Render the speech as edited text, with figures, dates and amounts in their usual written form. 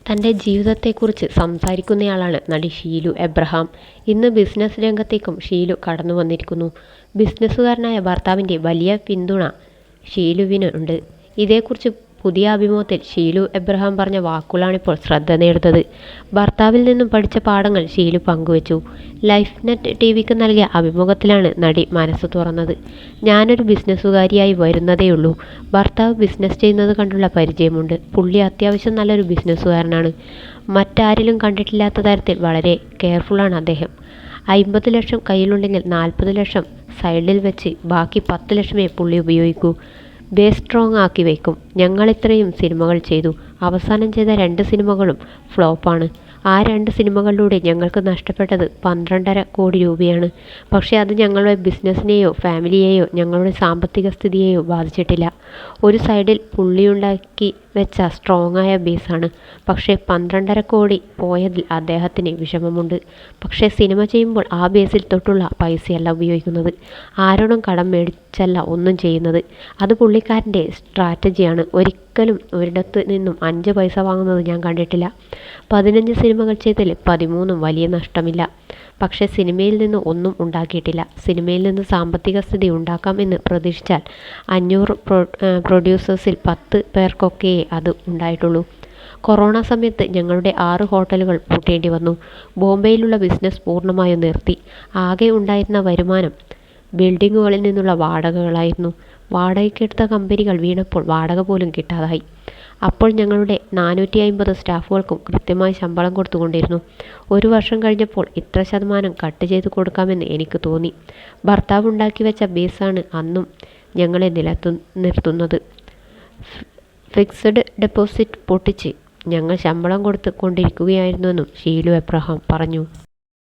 തൻ്റെ ജീവിതത്തെക്കുറിച്ച് സംസാരിക്കുന്നയാളാണ് നടി ഷീലു എബ്രഹാം. ഇന്ന് ബിസിനസ് രംഗത്തേക്കും ഷീലു കടന്നു വന്നിരിക്കുന്നു. ബിസിനസ്സുകാരനായ ഭർത്താവിൻ്റെ വലിയ പിന്തുണ ഷീലുവിന് ഉണ്ട്. ഇതേക്കുറിച്ച് പുതിയ അഭിമുഖത്തിൽ ഷീലു എബ്രഹാം പറഞ്ഞ വാക്കുകളാണിപ്പോൾ ശ്രദ്ധ നേടുന്നത്. ഭർത്താവിൽ നിന്നും പഠിച്ച പാഠങ്ങൾ ഷീലു പങ്കുവച്ചു. ലൈഫ് നെറ്റ് ടിവിക്ക് നൽകിയ അഭിമുഖത്തിലാണ് നടി മനസ്സ് തുറന്നത്. ഞാനൊരു ബിസിനസ്സുകാരിയായി വരുന്നതേയുള്ളൂ. ഭർത്താവ് ബിസിനസ് ചെയ്യുന്നത് കണ്ടുള്ള പരിചയമുണ്ട്. പുള്ളി അത്യാവശ്യം നല്ലൊരു ബിസിനസ്സുകാരനാണ്. മറ്റാരിലും കണ്ടിട്ടില്ലാത്ത തരത്തിൽ വളരെ കെയർഫുള്ളാണ് അദ്ദേഹം. 50 ലക്ഷം കയ്യിലുണ്ടെങ്കിൽ 40 ലക്ഷം സൈഡിൽ വെച്ച് ബാക്കി 10 ലക്ഷമേ പുള്ളി ഉപയോഗിക്കൂ. ബേസ് സ്ട്രോങ് ആക്കി വയ്ക്കും. ഞങ്ങളിത്രയും സിനിമകൾ ചെയ്തു. അവസാനം ചെയ്ത 2 സിനിമകളും ഫ്ലോപ്പാണ്. ആ 2 സിനിമകളിലൂടെ ഞങ്ങൾക്ക് നഷ്ടപ്പെട്ടത് 12.5 കോടി രൂപയാണ്. പക്ഷേ അത് ഞങ്ങളുടെ ബിസിനസ്സിനെയോ ഫാമിലിയെയോ ഞങ്ങളുടെ സാമ്പത്തിക സ്ഥിതിയെയോ ബാധിച്ചിട്ടില്ല. ഒരു സൈഡിൽ പുള്ളിയുണ്ടാക്കി വെച്ച സ്ട്രോങ്ങായ ബേസാണ്. പക്ഷേ 12.5 കോടി പോയതിൽ അദ്ദേഹത്തിന് വിഷമമുണ്ട്. പക്ഷേ സിനിമ ചെയ്യുമ്പോൾ ആ ബേസിൽ തൊട്ടുള്ള പൈസയല്ല ഉപയോഗിക്കുന്നത്. ആരോടും കടം മേടിച്ചല്ല ഒന്നും ചെയ്യുന്നത്. അത് പുള്ളിക്കാരൻ്റെ സ്ട്രാറ്റജിയാണ്. ഒരിക്കലും ഒരിടത്ത് നിന്നും 5 പൈസ വാങ്ങുന്നത് ഞാൻ കണ്ടിട്ടില്ല. 15 സിനിമകൾ ചെയ്തതിൽ 13 വലിയ നഷ്ടമില്ല. പക്ഷേ സിനിമയിൽ നിന്ന് ഒന്നും ഉണ്ടാക്കിയിട്ടില്ല. സിനിമയിൽ നിന്ന് സാമ്പത്തിക സ്ഥിതി ഉണ്ടാക്കാം എന്ന് പ്രതീക്ഷിച്ചാൽ 500 പ്രൊഡ്യൂസേഴ്സിൽ 10 പേർക്കൊക്കെയേ അത് ഉണ്ടായിട്ടുള്ളൂ. കൊറോണ സമയത്ത് ഞങ്ങളുടെ 6 ഹോട്ടലുകൾ പൂട്ടേണ്ടി വന്നു. ബോംബെയിലുള്ള ബിസിനസ് പൂർണ്ണമായും നിർത്തി. ആകെ ഉണ്ടായിരുന്ന വരുമാനം ബിൽഡിങ്ങുകളിൽ നിന്നുള്ള വാടകകളായിരുന്നു. വാടകയ്ക്കെടുത്ത കമ്പനികൾ വീണപ്പോൾ വാടക പോലും കിട്ടാതായി. അപ്പോൾ ഞങ്ങളുടെ 450 സ്റ്റാഫുകൾക്കും കൃത്യമായി ശമ്പളം കൊടുത്തുകൊണ്ടിരുന്നു. 1 വർഷം കഴിഞ്ഞപ്പോൾ ഇത്ര ശതമാനം കട്ട് ചെയ്ത് കൊടുക്കാമെന്ന് എനിക്ക് തോന്നി. ഭർത്താവ് ഉണ്ടാക്കി വെച്ച ബേസാണ് അന്നും ഞങ്ങളെ നിർത്തുന്നത്. ഫിക്സഡ് ഡെപ്പോസിറ്റ് പൊട്ടിച്ച് ഞങ്ങൾ ശമ്പളം കൊടുത്ത് കൊണ്ടിരിക്കുകയായിരുന്നുവെന്നും ഷീലു എബ്രഹാം പറഞ്ഞു.